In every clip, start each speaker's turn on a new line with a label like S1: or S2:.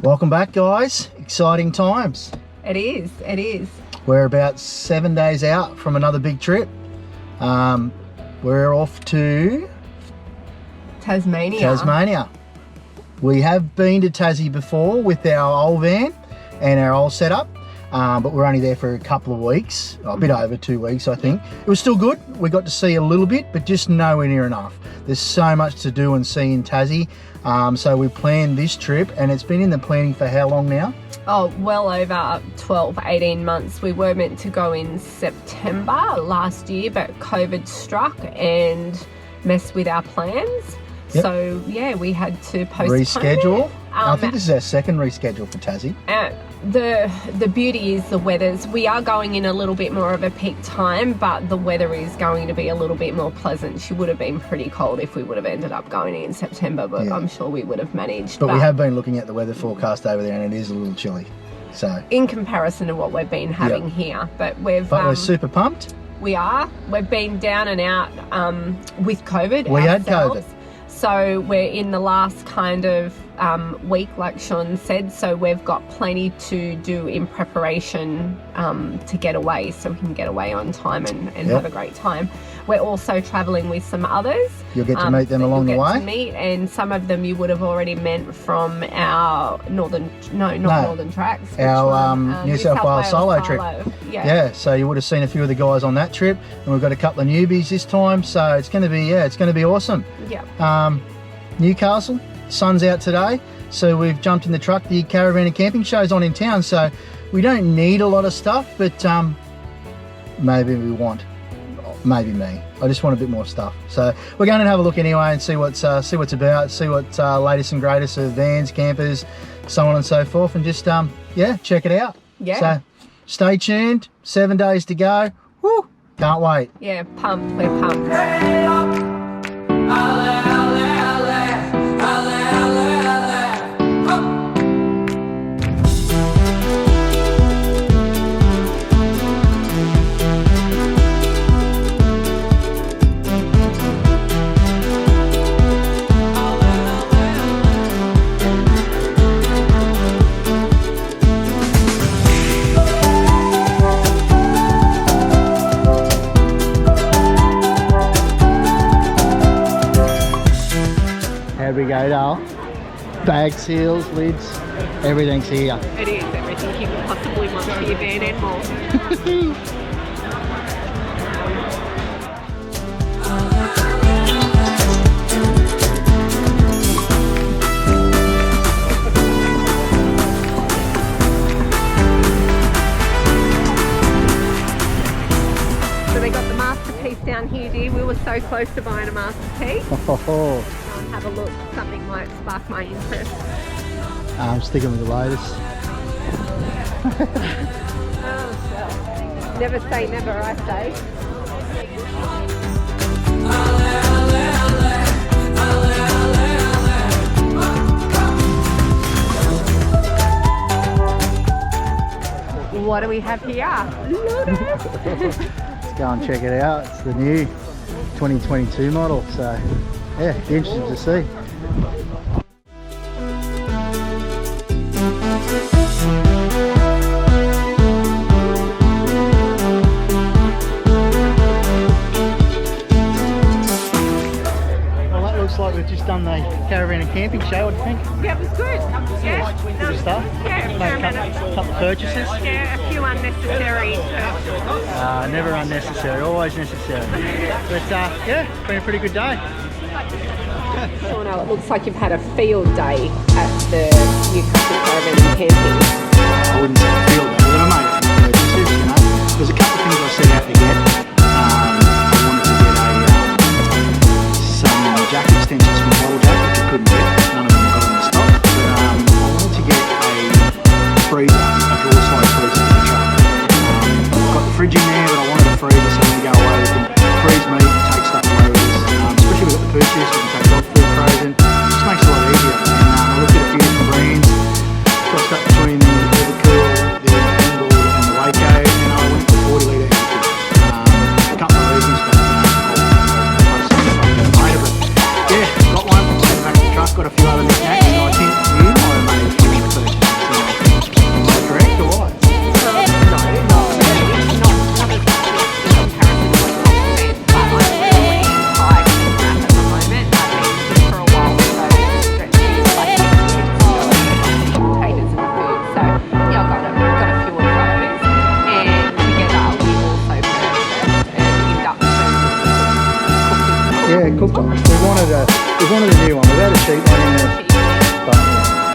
S1: Welcome back, guys. Exciting times.
S2: It is, it is.
S1: We're about 7 days out from another big trip. We're off to
S2: Tasmania.
S1: We have been to Tassie before with our old van and our old setup, but we're only there for a couple of weeks, a bit over 2 weeks, I think. It was still good. We got to see a little bit, but just nowhere near enough. There's so much to do and see in Tassie. So we planned this trip, and it's been in the planning for how long now?
S2: Oh, well over 12, 18 months. We were meant to go in September last year, but COVID struck and messed with our plans. Yep. So yeah, we had to postpone
S1: reschedule.
S2: It.
S1: I think this is our second reschedule for Tassie.
S2: The beauty is the weathers. We are going in a little bit more of a peak time, but the weather is going to be a little bit more pleasant. She would have been pretty cold if we would have ended up going in September, but yeah. I'm sure we would have managed.
S1: But we have been looking at the weather forecast over there, and it is a little chilly. So
S2: in comparison to what we've been having here, but we're
S1: super pumped.
S2: We are. We've been down and out with COVID.
S1: We had COVID.
S2: So we're in the last kind of week, like Sean said, so we've got plenty to do in preparation to get away, so we can get away on time and have a great time. We're also travelling with some others.
S1: You'll get to meet them along the way.
S2: And some of them you would have already met from our northern tracks.
S1: Our New South Wales solo trip.
S2: Yeah,
S1: so you would have seen a few of the guys on that trip, and we've got a couple of newbies this time, so it's going to be awesome.
S2: Yeah.
S1: Newcastle, sun's out today, so we've jumped in the truck. The Caravan and camping show's on in town, so we don't need a lot of stuff, but maybe we want. Maybe me. I just want a bit more stuff. So we're going to have a look anyway and see what's about, see what latest and greatest of vans, campers, so on and so forth, and just check it out.
S2: Yeah.
S1: So stay tuned. 7 days to go. Woo! Can't wait.
S2: Yeah, pumped. We're pumped.
S1: There we go, Dale. Bag seals, lids, everything's here.
S2: It is everything you could possibly want for your van and more. So they got the masterpiece down here, dear. We were so close to buying a masterpiece. Have a look, something might spark my interest.
S1: I'm sticking with the latest.
S2: Oh, well, never say never, I say. What do we have here?
S1: Let's go and check it out. It's the new 2022 model, so yeah, interesting to see. Well, that looks like we've just done the Caravan and camping show. What do you think?
S2: Yeah, it was good. Yeah.
S1: Good stuff?
S2: Yeah,
S1: a couple of purchases?
S2: Yeah, a few unnecessary purchases.
S1: Never unnecessary, always necessary. But yeah, it's been a pretty good day.
S2: Oh no, it looks like you've had a field day at the Newcastle Caravan and camping.
S1: I wouldn't say a field day, but I made a few purchases, you know. There's a couple of things I set out to get. I wanted to get some jacket extensions from Bottle Jack, which I couldn't get. None of them got in the stock. But I wanted to get a freezer, a drawer slide freezer for the truck. I've got the fridge in there, but I wanted a freezer so when we go away we can freeze meat, take stuff away with us. Especially with the purchase, we can take dog food frozen. It just makes it a lot easier. And I looked at a few different brands, crossed up between the Evercool, the Engel and the Waco, and I went for 40 litre Evercool. wanted a new one. We've had a cheap one in there. But,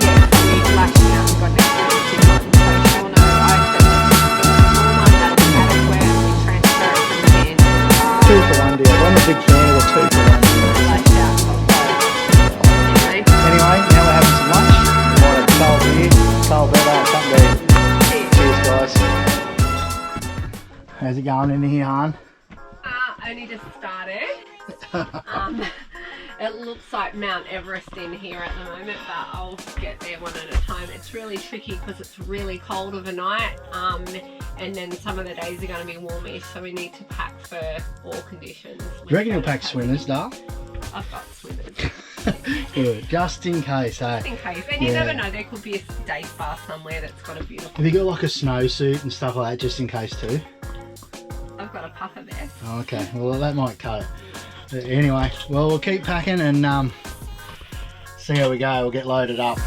S2: We lashed out and got an expensive one. So Shauna, I said, let's get a small one that'll be adequate. We transfer it from the van to the car.
S1: 2 for 1 deal. I'm a big fan of the 2 for 1 deal.
S2: Lashed out got both.
S1: Anyway, now we're having some lunch. We've got a cold beer, cold beer, something to eat. Cheers, guys. How's it going in here, hon?
S2: Only just started. It looks like Mount Everest in here at the moment, but I'll get there one at a time. It's really tricky because it's really cold overnight, and then some of the days are going to be warmish, so we need to pack for all conditions.
S1: Do you reckon you'll pack swimmers, Dale?
S2: I've got swimmers.
S1: Good, just in case, hey?
S2: Just in case, and you never know, there could be a day spa somewhere that's got a beautiful...
S1: Have you got like a snowsuit and stuff like that just in case too?
S2: I've got a puffer vest.
S1: Oh, okay, well that might cut it. But anyway, well we'll keep packing and see how we go. We'll get loaded up.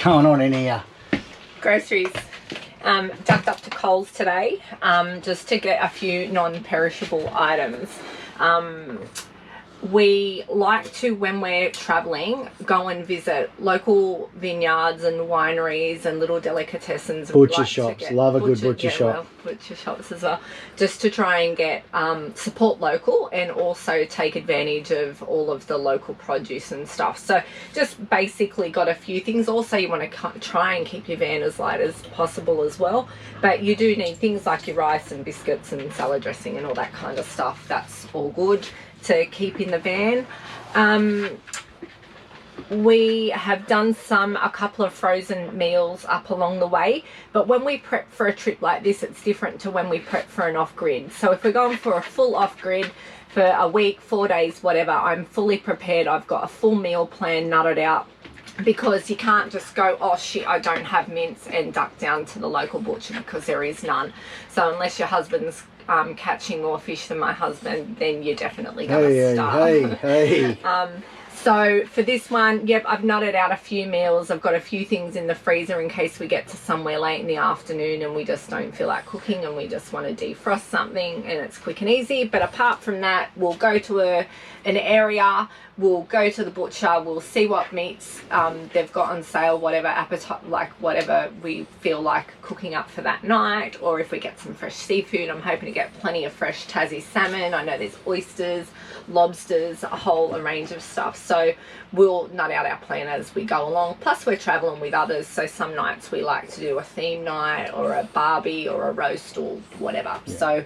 S1: Going on in here?
S2: Groceries. Ducked up to Coles today just to get a few non-perishable items. We like to, when we're traveling, go and visit local vineyards and wineries and little delicatessens.
S1: Butcher shops. Love a good butcher shop.
S2: Well, butcher shops as well. Just to try and get support local and also take advantage of all of the local produce and stuff. So just basically got a few things. Also, you want to try and keep your van as light as possible as well. But you do need things like your rice and biscuits and salad dressing and all that kind of stuff. That's all good to keep in the van. We have done a couple of frozen meals up along the way, but when we prep for a trip like this, it's different to when we prep for an off-grid. So if we're going for a full off-grid for a week, 4 days, whatever, I'm fully prepared. I've got a full meal plan nutted out, because you can't just go, oh shit, I don't have mince, and duck down to the local butcher because there is none. So unless your husband's catching more fish than my husband, then you're definitely going to starve.
S1: Hey.
S2: So for this one, yep, I've nutted out a few meals. I've got a few things in the freezer in case we get to somewhere late in the afternoon and we just don't feel like cooking and we just want to defrost something and it's quick and easy. But apart from that, we'll go to an area, we'll go to the butcher, we'll see what meats they've got on sale, whatever appetite, like whatever we feel like cooking up for that night. Or if we get some fresh seafood, I'm hoping to get plenty of fresh Tassie salmon. I know there's oysters, lobsters, a whole range of stuff. So we'll nut out our plan as we go along. Plus we're traveling with others, so some nights we like to do a theme night or a barbie or a roast or whatever. Yeah. So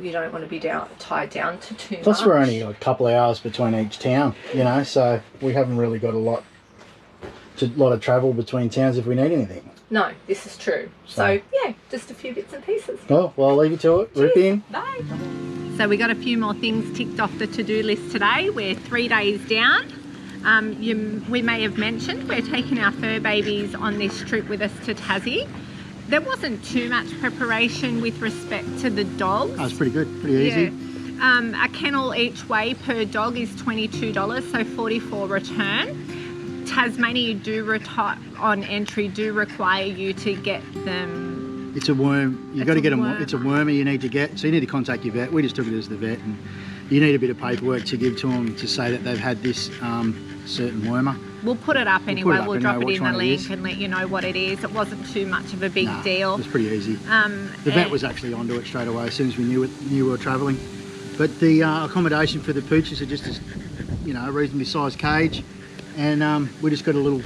S2: you don't want to be tied down to too much.
S1: Plus we're only a couple of hours between each town, you know, so we haven't really got a lot of travel between towns if we need anything.
S2: No, this is true. So yeah, just a few bits and pieces.
S1: Oh, well, I'll leave you to it. Rip in.
S2: Bye. So we got a few more things ticked off the to-do list today. We're 3 days down. We may have mentioned we're taking our fur babies on this trip with us to Tassie. There wasn't too much preparation with respect to the dogs.
S1: That was pretty good, pretty easy.
S2: Yeah. A kennel each way per dog is $22, so $44 return. Tasmania on entry do require you to get them.
S1: It's a worm. You've got to get them. It's a wormer you need to get. So you need to contact your vet. We just took it as the vet, and you need a bit of paperwork to give to them to say that they've had this certain wormer.
S2: We'll put it up anyway. We'll drop it in the link and let you know what it is. It wasn't too much of a big deal.
S1: It was pretty easy. The vet was actually onto it straight away as soon as we knew we were travelling. But the accommodation for the pooches are just a reasonably sized cage, and we just got a little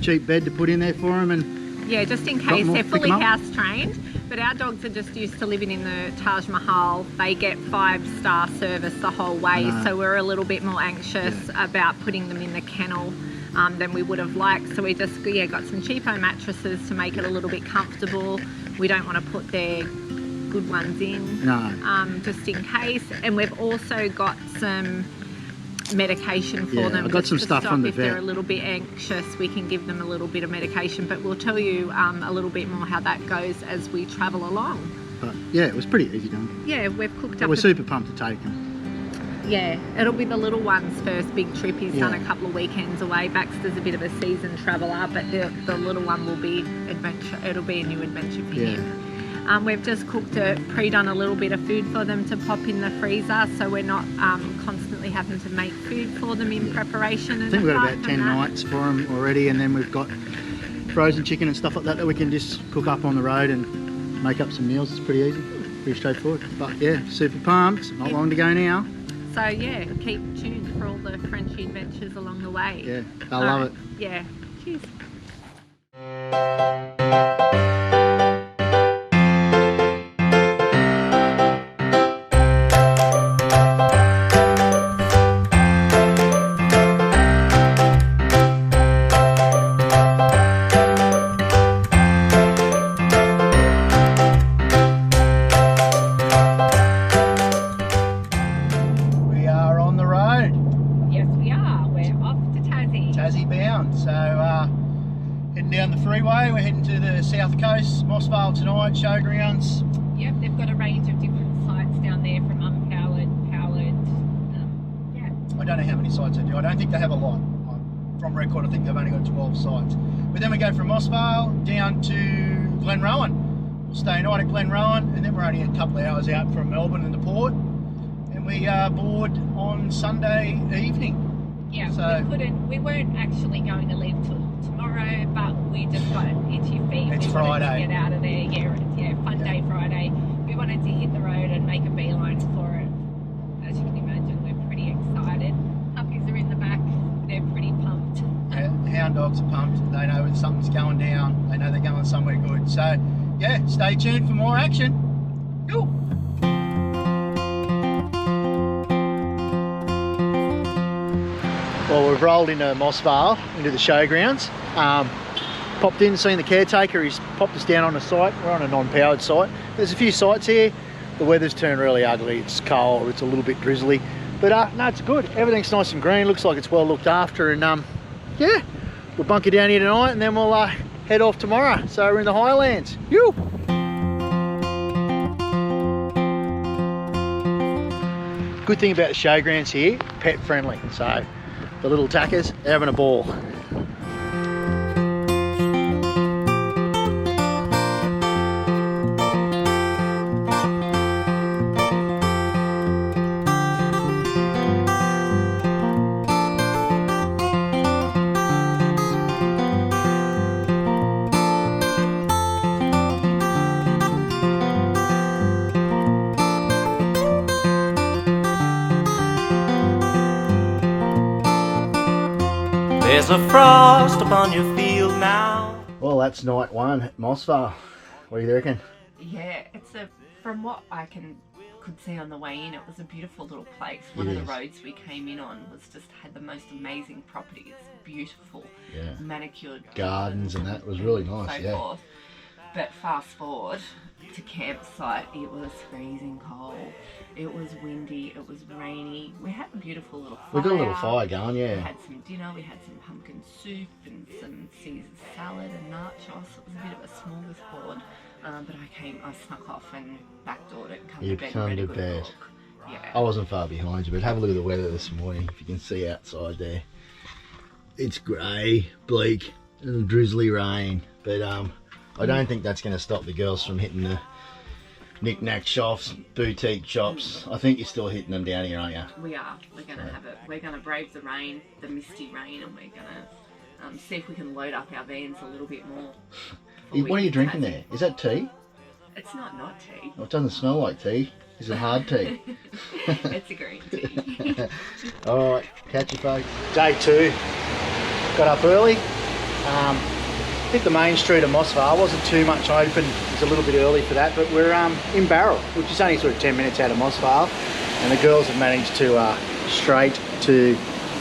S1: cheap bed to put in there for them, and
S2: yeah, just in case they're fully house trained. But our dogs are just used to living in the Taj Mahal. They get 5-star service the whole way, so we're a little bit more anxious about putting them in the kennel than we would have liked. So we just got some cheapo mattresses to make it a little bit comfortable. We don't want to put their good ones in, just in case. And we've also got some medication for them.
S1: I've got some stuff from the
S2: vet. If they're a little bit anxious, we can give them a little bit of medication, but we'll tell you a little bit more how that goes as we travel along.
S1: But yeah, it was pretty easy done.
S2: Yeah, we've cooked up.
S1: We're super pumped to take them.
S2: Yeah, it'll be the little one's first big trip. He's done a couple of weekends away. Baxter's a bit of a seasoned traveller, but the little one will be adventure. It'll be a new adventure for him. We've just pre-done a little bit of food for them to pop in the freezer, so we're not constantly having to make food for them in preparation.
S1: I think we've got about 10 nights for them already, and then we've got frozen chicken and stuff like that we can just cook up on the road and make up some meals. It's pretty easy, pretty straightforward. But yeah, super pumped. Not long to go now.
S2: So yeah, keep tuned for all the Frenchie adventures along the way.
S1: Yeah, I love it.
S2: Yeah, cheers.
S1: South Coast, Moss Vale tonight, showgrounds.
S2: Yep, they've got a range of different sites down there, from unpowered, powered,
S1: I don't know how many sites they do. I don't think they have a lot. From record, I think they've only got 12 sites. But then we go from Moss Vale down to Glenrowan. We'll stay a night at Glenrowan, and then we're only a couple of hours out from Melbourne and the port. And we board on Sunday evening.
S2: Yeah, so we weren't actually going to leave till tomorrow, but we just got itchy feet.
S1: It's Friday.
S2: To get out of there. Yeah, fun day Friday. We wanted to hit the road and make a beeline for it. As you can imagine, we're pretty excited. Puppies are in the back. They're pretty pumped.
S1: Yeah, hound dogs are pumped. They know when something's going down. They know they're going somewhere good. So yeah, stay tuned for more action. Cool. Well, we've rolled into Moss Vale, into the showgrounds. Popped in, seen the caretaker. He's popped us down on a site. We're on a non-powered site. There's a few sites here. The weather's turned really ugly. It's cold, it's a little bit drizzly. But no, it's good. Everything's nice and green. Looks like it's well looked after. And yeah, we'll bunker down here tonight, and then we'll head off tomorrow. So we're in the Highlands. Yoo! Good thing about the showgrounds here, pet friendly. So the little tackers, they're having a ball.
S3: There's a frost upon your field now.
S1: Well, that's night one at Moss Vale. What do you reckon?
S2: Yeah, from what I could see on the way in, it was a beautiful little place. One of the roads we came in on had the most amazing properties, beautiful, manicured
S1: gardens, and that was really nice.
S2: So forth. But fast forward to campsite, it was freezing cold. It was windy, it was rainy. We had a beautiful little fire.
S1: We got a little fire going,
S2: We had some dinner, we had some pumpkin soup and some Caesar salad and nachos. It was a bit of a smorgasbord. But I snuck off and backdoored it and come to bed and read a good book. Yeah.
S1: I wasn't far behind you, but have a look at the weather this morning. If you can see outside there, it's grey, bleak, and drizzly rain. But I don't think that's going to stop the girls from hitting the knick-knack shops, boutique shops. I think you're still hitting them down here, aren't you?
S2: We are. We're going to have it. We're going to brave the rain, the misty rain, and we're going to see if we can load up our vans a little bit more.
S1: What are you drinking there? Is that tea?
S2: It's not tea.
S1: Well, it doesn't smell like tea. Is it hard tea?
S2: It's a green tea.
S1: Alright, catch you folks. Day 2. Got up early. I think the main street of Moss Vale wasn't too much open. It's a little bit early for that, but we're in Barrel, which is only sort of 10 minutes out of Moss Vale, and the girls have managed to straight to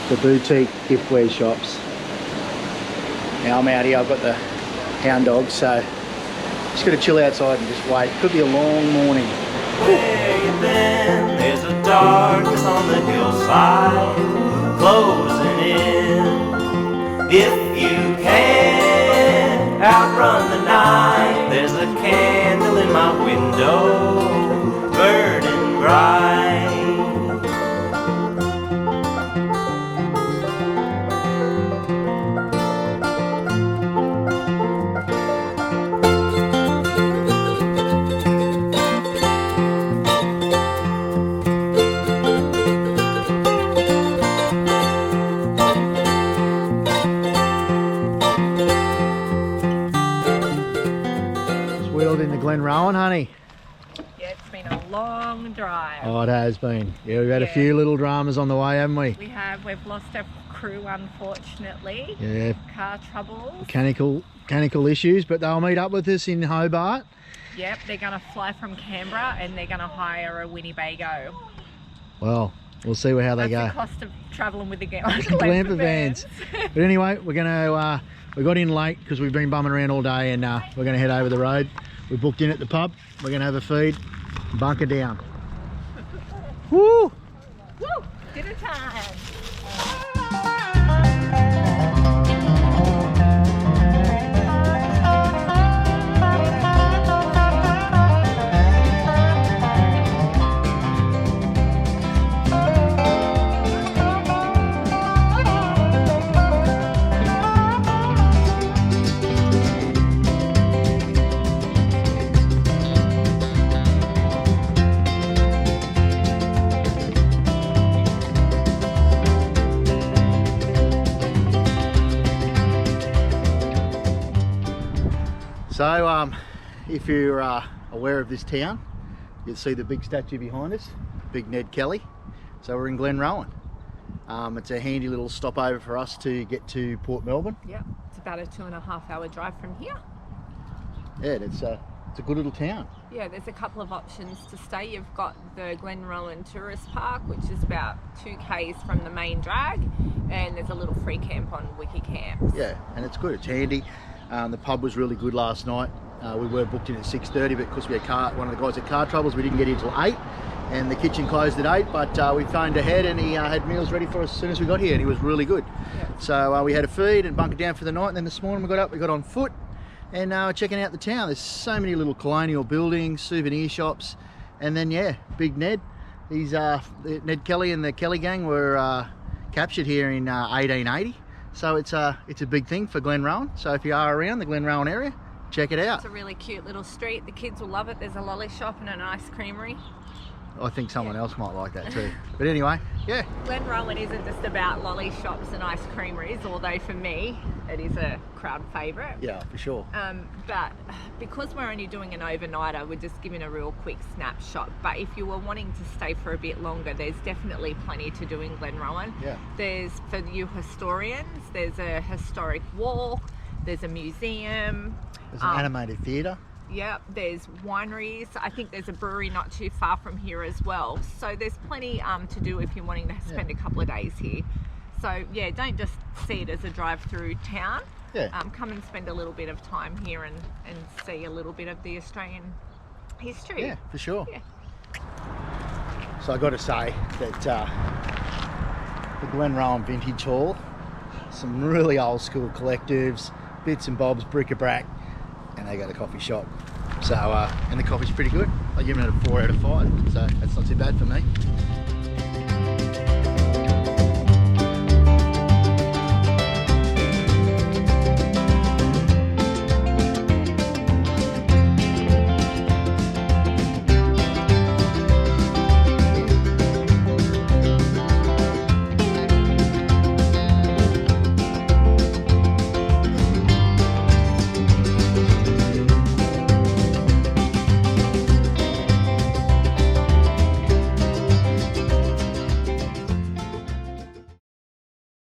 S1: the boutique giftware shops. Now I'm out here, I've got the hound dogs, so just got to chill outside and just wait. Could be a long morning.
S3: Where you been? There's a darkness on the hillside, closing in. If you can outrun the night, there's a candle in my window, burning bright.
S1: In the Glenrowan, honey.
S2: Yeah, it's been a long drive.
S1: Oh, it has been. Yeah, we've had a few little dramas on the way, haven't we?
S2: We have. We've lost our crew, unfortunately.
S1: Yeah.
S2: Car troubles.
S1: Mechanical issues, but they'll meet up with us in Hobart.
S2: Yep, they're going to fly from Canberra and they're going to hire a Winnebago.
S1: Well, we'll see how they go.
S2: That's the cost of travelling with the
S1: GlampAvans. But anyway, we're going to... we got in late because we've been bumming around all day, and we're going to head over the road. We booked in at the pub. We're going to have a feed, bunker down. Woo!
S2: Woo! Dinner time!
S1: So, if you're aware of this town, you'll see the big statue behind us, Big Ned Kelly. So we're in Glenrowan. It's a handy little stopover for us to get to Port Melbourne.
S2: Yeah, it's about a 2.5 hour drive from here.
S1: Yeah, it's a good little town.
S2: Yeah, there's a couple of options to stay. You've got the Glenrowan Tourist Park, which is about 2 k's from the main drag, and there's a little free camp on Wiki Camps.
S1: Yeah, and it's good, it's handy. The pub was really good last night. We were booked in at 6:30, but because we had one of the guys had car troubles, we didn't get in until 8, and the kitchen closed at 8, but we phoned ahead and he had meals ready for us as soon as we got here, and he was really good. Yeah. So we had a feed and bunkered down for the night, and then this morning we got up, we got on foot, and we're checking out the town. There's so many little colonial buildings, souvenir shops, and then yeah, Big Ned. He's Ned Kelly and the Kelly gang were captured here in 1880. So it's a big thing for Glenrowan. So if you are around the Glenrowan area, check it out.
S2: It's a really cute little street. The kids will love it. There's a lolly shop and an ice creamery.
S1: I think someone else might like that too. But anyway, yeah.
S2: Glenrowan isn't just about lolly shops and ice creameries, although for me it is a crowd favourite.
S1: Yeah, for sure.
S2: But because we're only doing an overnighter, we're just giving a real quick snapshot. But if you were wanting to stay for a bit longer, there's definitely plenty to do in Glenrowan. Yeah. There's, for you historians, there's a historic walk, there's a museum.
S1: There's an animated theatre.
S2: Yeah, there's wineries. I think there's a brewery not too far from here as well. So there's plenty to do if you're wanting to spend a couple of days here. So yeah, don't just see it as a drive through town. Yeah. Come and spend a little bit of time here and see a little bit of the Australian history.
S1: Yeah, for sure. Yeah. So I got to say that the Glenrowan Vintage Hall, some really old school collectives, bits and bobs, bric-a-brac, and they got a coffee shop. So and the coffee's pretty good. I give it a 4 out of 5, so that's not too bad for me.